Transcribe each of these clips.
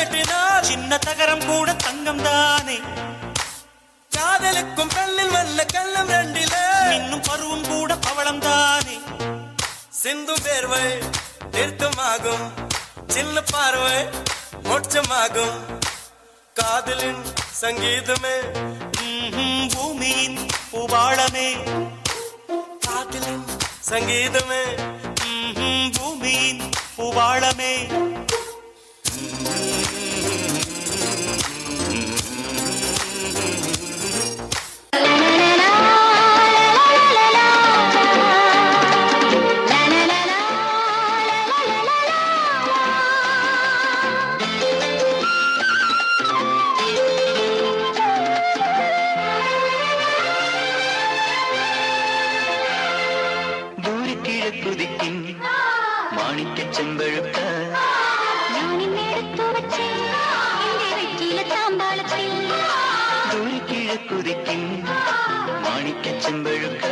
மீட்டினால் சின்ன தகரம் கூட தங்கம் தானே. காதலுக்கும் கல்லில் வல்ல கள்ளம் ரெண்டிலே இன்னும் பருவம் கூட பவளம் தானே. சிந்து பேர்வை நிறுத்தமாகும், சின்ன பார்வை மோட்சமாகும். காதலின் சங்கீதமே பூமியின் பூபாளமே. காதலின் சங்கீதமே பூமியின் பூபாளமே. കുതിക്കും മാണിക്ക ചെമ്പഴുക്ക ദൂരക്കിഴക്കുതിക്കും മാണിക്ക ചെമ്പഴുക്ക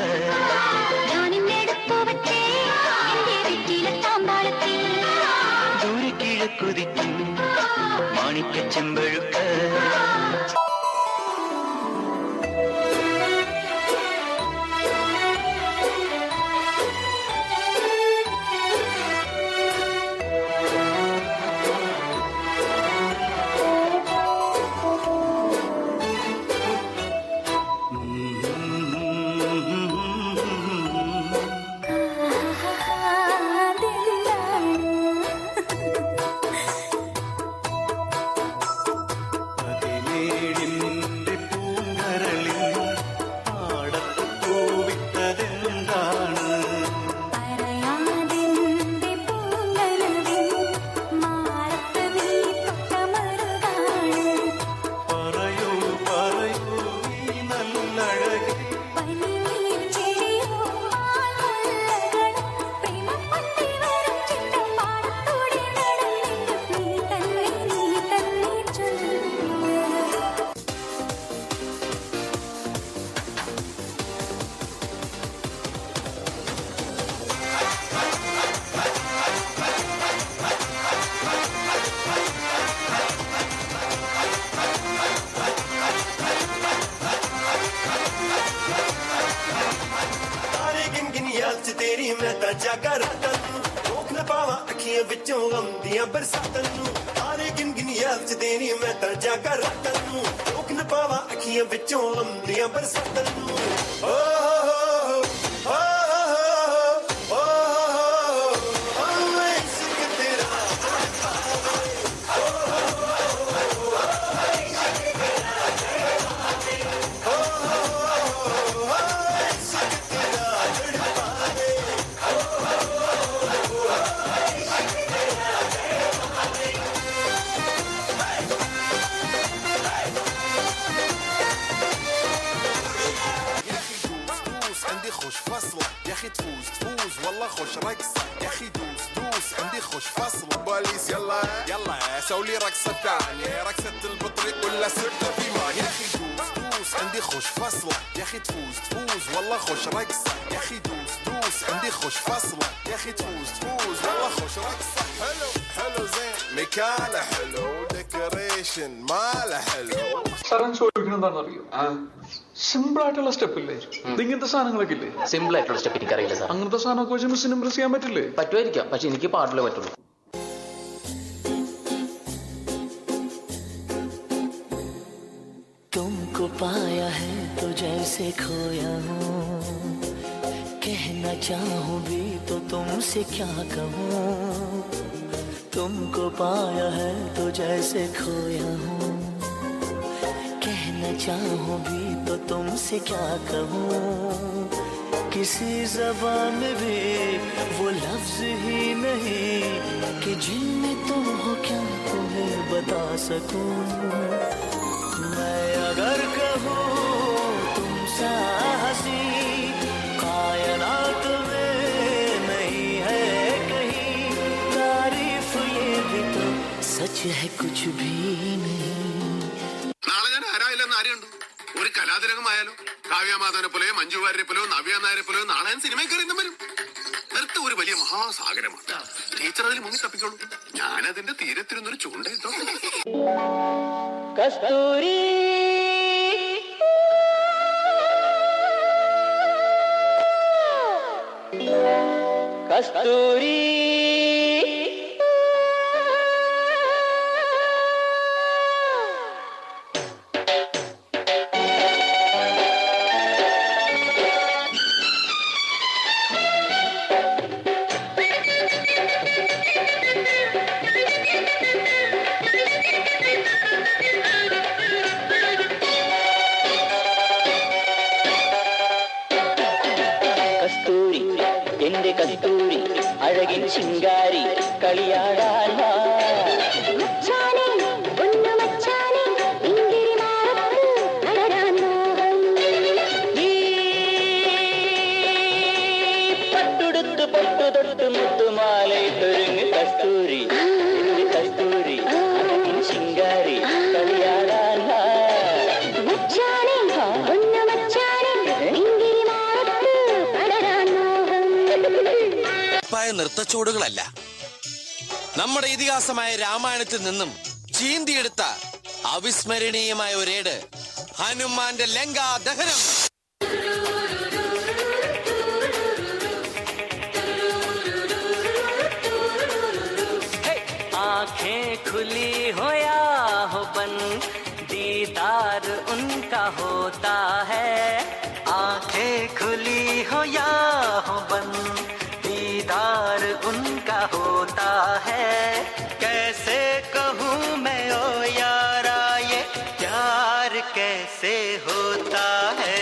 ദൂരക്കിഴക്കുതിക്കും മാണിക്ക ചെമ്പഴുക്ക. तेरी मैं ता जागा रातां नूं रोक न पावां अखियां विचों गम दियां बरसातां नूं. तारे गिन गिन याद च तेरी मैं ता जागा रातां नूं रोक न पावां अखियां विचों गम दियां बरसातां नूं. ओ हो خوش فصلة يا اخي تفوز تفوز والله خوش رقصة يا اخي دوس دوس عندي خوش فصلة. بوليس يلا يلا سوي رقصة ثانية رقصة البطريق ولا سرته في ماء. يا اخي دوس دوس عندي خوش فصلة يا اخي تفوز تفوز والله خوش رقصة يا اخي دوس دوس عندي خوش فصلة يا اخي تفوز تفوز والله خوش رقصة. حلو حلو زين مكانه حلو ديكوريشن ماله حلو. സാറൻ ചോദിക്കണം എന്താണെന്നറിയോ? സിമ്പിൾ ആയിട്ടുള്ള സ്റ്റെപ്പ് ഇല്ലേ ഇങ്ങനത്തെ സാധനങ്ങളൊക്കെ ഇല്ലേ? സിമ്പിൾ ആയിട്ടുള്ള സ്റ്റെപ്പ് എനിക്കറിയില്ല സാർ. അങ്ങനത്തെ സാധനമൊക്കെ വെച്ച് മിസ്സിന് ഇംപ്രസ് ചെയ്യാൻ പറ്റില്ലേ? പറ്റുമായിരിക്കാം, പക്ഷെ എനിക്ക് പാടില്ലേ പറ്റുള്ളൂ. तुमको पाया है तो जैसे खोया हूँ, कहना चाहूँ भी तो तुमसे क्या कहूँ. तुमको पाया है तो जैसे खोया हूँ, कहना चाहूँ भी तो तुमसे क्या कहूँ. किसी ज़बान में भी वो लफ्ज़ ही नहीं कि जिनमें तुम हो क्या तुम्हें बता सकूं. मैं अगर कहूँ तुमसे हंसी कायनात में नहीं है कहीं. तारीफ ये भी तो सच है कुछ भी नहीं. നാളെ ഞാൻ ആരായില്ലെന്ന് ആരെയുണ്ട്? ഒരു കലാതിരകമായാലോ കാവ്യമാധവനെ പോലെയോ മഞ്ജു വാര്യരെ പോലെയോ നവ്യ നായരെ പോലെയോ നാളെ ഞാൻ സിനിമയിൽ കയറി വരും. നിർത്ത് ഒരു ഒരു വലിയ മഹാസാഗരമാണ്. ടീച്ചർ അതിൽ മുങ്ങി തപ്പിക്കോളൂ. ഞാനതിന്റെ തീരത്തിരുന്നൊരു ചൂണ്ടയിട്ടോ. കസ്തൂരി കസ്തൂരി കസ്തൂരി എന്റെ കസ്തൂരി അഴകിൻ ശിങ്കാരി കളിയാടാൻ വാ. ഈ പട്ടുടുത്ത് പൊട്ടുതൊട്ട് മുത്തുമാലയിട്ടൊരുങ്ങ് കസ്തൂരി എന്റെ കസ്തൂരി അഴകിൻ ശിങ്കാരി കളിയാടാൻ വാ. നൃത്തച്ചുവടുകളല്ല, നമ്മുടെ ഇതിഹാസമായ രാമായണത്തിൽ നിന്നും ചീന്തിയെടുത്ത അവിസ്മരണീയമായ ഒരേട് ഹനുമാന്റെ ലങ്കാ ദഹനം. आंखें खुली हो या हो बंद दीदार उनका होता है. आंखें खुली हो या हो बंद दीदार उनका होता है. कैसे कहूँ मैं ओ यारा ये प्यार कैसे होता है.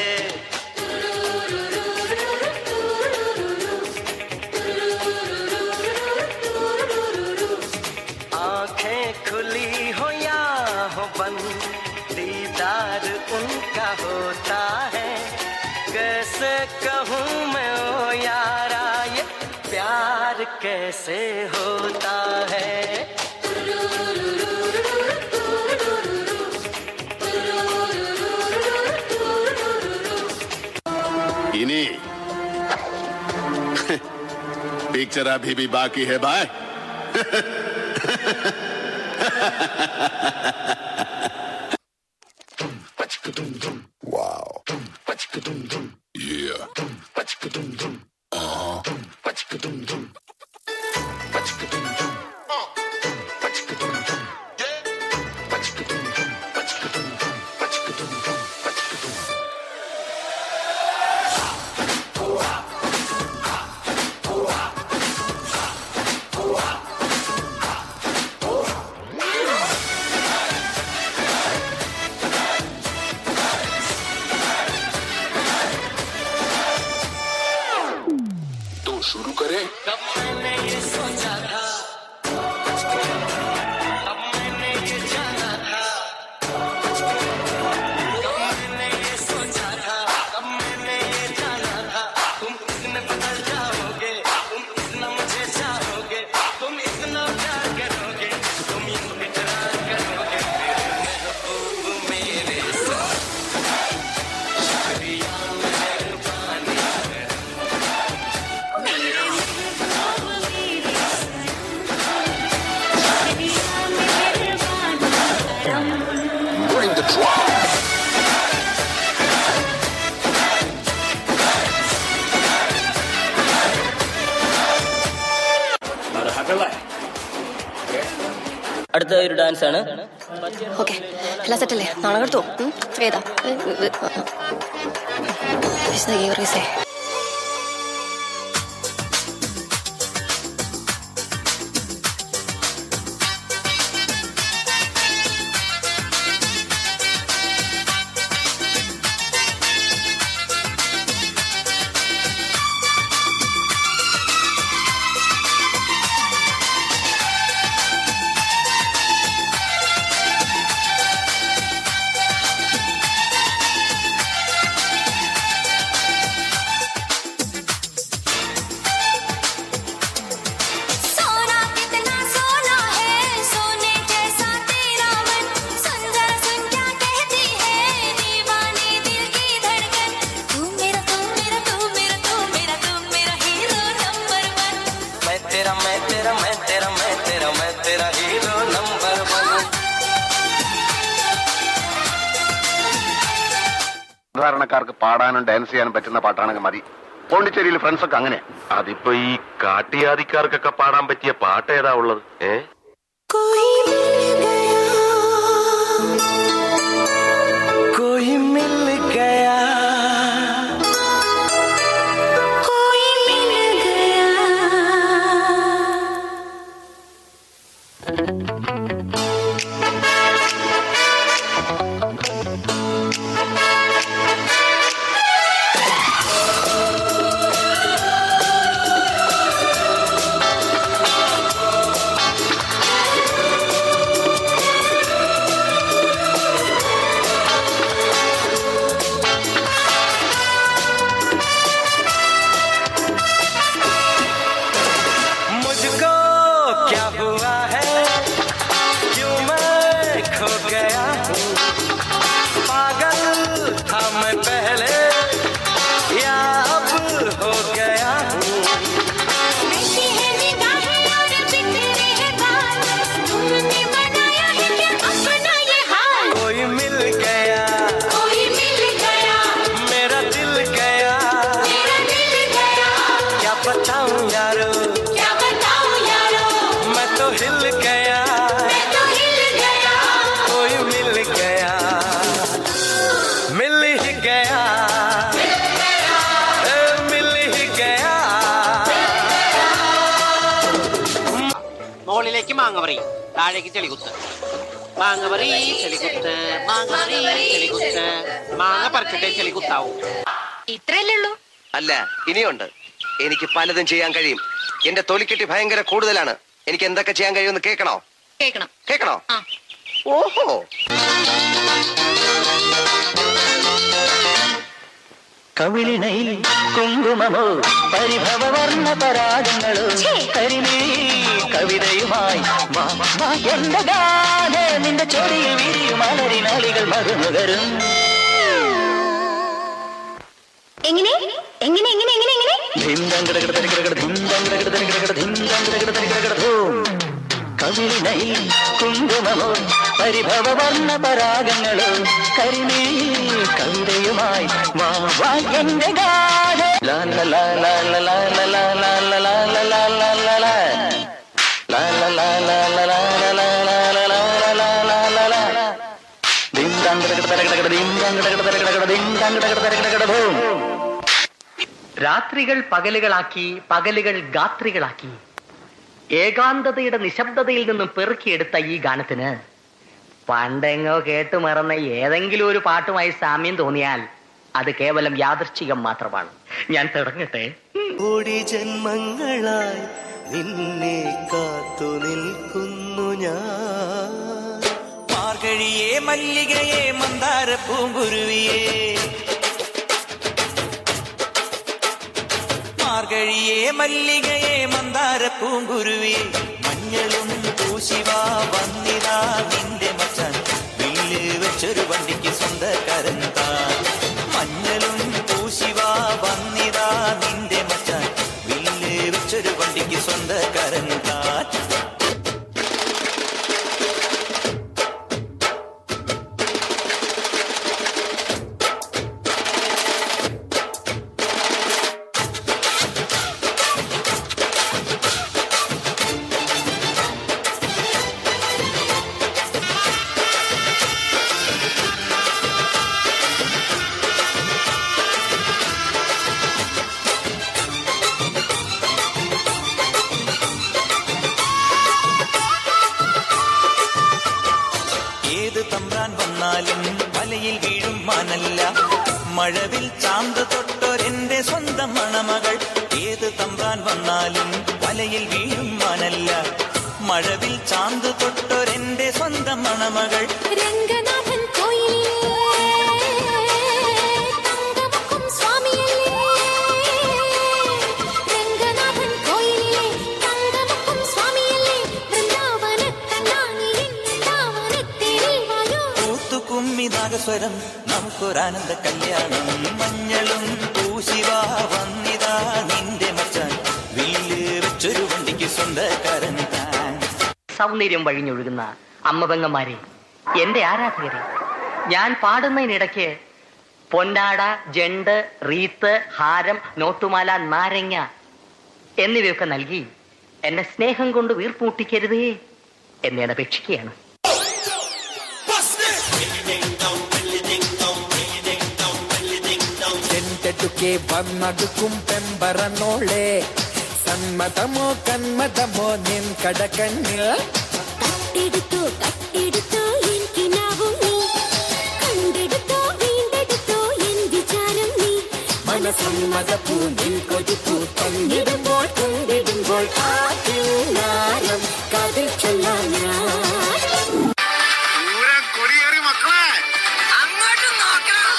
आंखें खुली हो या हो बंद दीदार उनका होता है. कैसे कहूँ मैं ओ यारा ये प्यार कैसे होता है. ഇനി പിക്ചർ അഭി ഭി ബാക്കി ഹെ ഭായ്. शुरू करें. मैंने ये सोचा था, अब मैंने ये जाना था. मैंने ये सोचा था, अब मैंने ये जाना था. तुम इतने बदल जाओगे, तुम इतना मुझे चाहोगे, तुम इतना प्यार करोगे, तुम यूं इकरार करोगे. महबूब मेरे साथ शुक्रिया मेहरबानी. Bring the drum. അടുത്ത ഒരു ഡാൻസ് ആണ്. ഓക്കെ, എല്ലാം സെറ്റല്ലേ? നാളെ എടുത്തോ. ഏതാ? പാടാനും ഡാൻസ് ചെയ്യാനും പറ്റുന്ന പാട്ടാണെങ്കിൽ മതി. പോണ്ടിച്ചേരിയിൽ ഫ്രണ്ട്സ് ഒക്കെ അങ്ങനെ. അതിപ്പോ ഈ കാട്ടിയാദിക്കാർക്കൊക്കെ പാടാൻ പറ്റിയ പാട്ട് ഏതാ ഉള്ളത്? कोई मिल गया മുകളിലേക്ക് മാങ്ങ പറയും, താഴേക്ക് ചെളികുത്ത്. മാങ്ങ പറി ചെളികുത്ത്, മാങ്ങ പറി ചെളികുത്ത്, മാങ്ങ പറിച്ചിട്ടേ ചെളികുത്താവൂ. ഇത്രയല്ലേ ഉള്ളൂ? അല്ല, ഇനിയുണ്ട്. എനിക്ക് പലതും ചെയ്യാൻ കഴിയും. എന്റെ തൊലിക്കെട്ടി ഭയങ്കര കൂടുതലാണ്. എനിക്ക് എന്തൊക്കെ ചെയ്യാൻ കഴിയുമെന്ന് കേൾക്കണോ? കേക്കണം. കേൾക്കണോ? ആ. ഓഹോ. കവിളിണയിൽ കുങ്കുമമോ പരിഭവവർണ്ണ പരാഗങ്ങളോ കരിമീ കവിതയുമായി എന്റെ ഗാഥ നിന്റെ ചൊടിയിൽ വിരിയും അലരിനാളികൾ മറുമുകരും. എങ്ങനെ എങ്ങനെ എങ്ങനെ എങ്ങനെ എങ്ങനെ കവിളിണയിൽ കുങ്കുമമോ പരിഭവവർണ്ണ പരാഗങ്ങളോ കരിമീ കവിതയുമായി എന്റെ ഗാഥ രാത്രികൾ പകലുകളാക്കി, പകലുകൾ ഗാത്രികളാക്കി ഏകാന്തതയുടെ നിശബ്ദതയിൽ നിന്നും പെറുക്കിയെടുത്ത ഈ ഗാനത്തിന് പണ്ടെങ്ങോ കേട്ടു മറന്ന ഏതെങ്കിലും ഒരു പാട്ടുമായി സാമ്യം തോന്നിയാൽ അത് കേവലം യാദൃശ്ചികം മാത്രമാണ്. ഞാൻ തുടങ്ങട്ടെ. കോടി ജന്മങ്ങളായി നിന്നെ കാത്തു നിൽക്കുന്നു ഞാൻ. മാർഗഴിയെ മല്ലികയെ മന്ദാര പൂങ്കുരുവിയെ, മാർഗഴിയെ മല്ലികയെ മന്ദാര പൂങ്കുരുവിയെ, മഞ്ഞളും പൂശിവാ വന്നിതാ നിന്റെ മച്ചാൻ, വില്ല് വെച്ചൊരു വണ്ടിക്ക് സ്വന്തക്കാരൻ താൻ. മഞ്ഞളും പൂശിവാ വന്നിതാ നിന്റെ മച്ചാൻ, വില്ല് വെച്ചൊരു വണ്ടിക്ക് സ്വന്തക്കാരൻ താൻ. വലയിൽ വീഴും മാനല്ല, മഴവിൽ ചാന്ത് തൊട്ടൊരെന്റെ സ്വന്തം മണമകൾ. ഏത് തമ്പ്രാൻ വന്നാലും വലയിൽ വീഴും മാനല്ല, മഴവിൽ ചാന്ത് തൊട്ടൊരെന്റെ സ്വന്തം മണമകൾ. രംഗനാഥൻ നാഗസ്വരം നമുക്കൊരാനന്ദ കല്യാണം. മഞ്ഞളും പൂശിവാ വന്നിതാ നിന്റെ മച്ചാൻ, വില്ല് വെച്ചൊരു വണ്ടിക്ക് സ്വന്തക്കാരൻ താൻ. സൗന്ദര്യം വഴിഞ്ഞൊഴുകുന്ന അമ്മ പെങ്ങന്മാരെ, എന്റെ ആരാധകരെ, ഞാൻ പാടുന്നതിനിടയ്ക്ക് പൊന്നാട, ജണ്ട്, റീത്ത്, ഹാരം, നോട്ടുമാല, നാരങ്ങ എന്നിവയൊക്കെ നൽകി എന്നെ സ്നേഹം കൊണ്ട് വീർപ്പൂട്ടിക്കരുതേ എന്ന് ഞാൻ അപേക്ഷിക്കുകയാണ്. വന്നടുക്കും പെമ്പറന്നോളെ, സന്മതമോ കന്മതമോ നിൻ കടകണ്ണിൽ തട്ടിയെടുത്തോ തട്ടിയെടുത്തോ എനിക്കിനാവും നീ, കണ്ടെടുത്തോ വീണ്ടെടുത്തോ എൻ വിചാരം നീ. മനസമ്മത പൂവിൽ കൊതിപ്പൂ തന്നിടുമ്പോൾ കൊണ്ടിടുമ്പോൾ ആദ്യം കതിൽ ചൊല്ലാൻ ഞാൻ. കൊടിയേറി മക്കളെ അങ്ങോട്ട് നോക്കണം.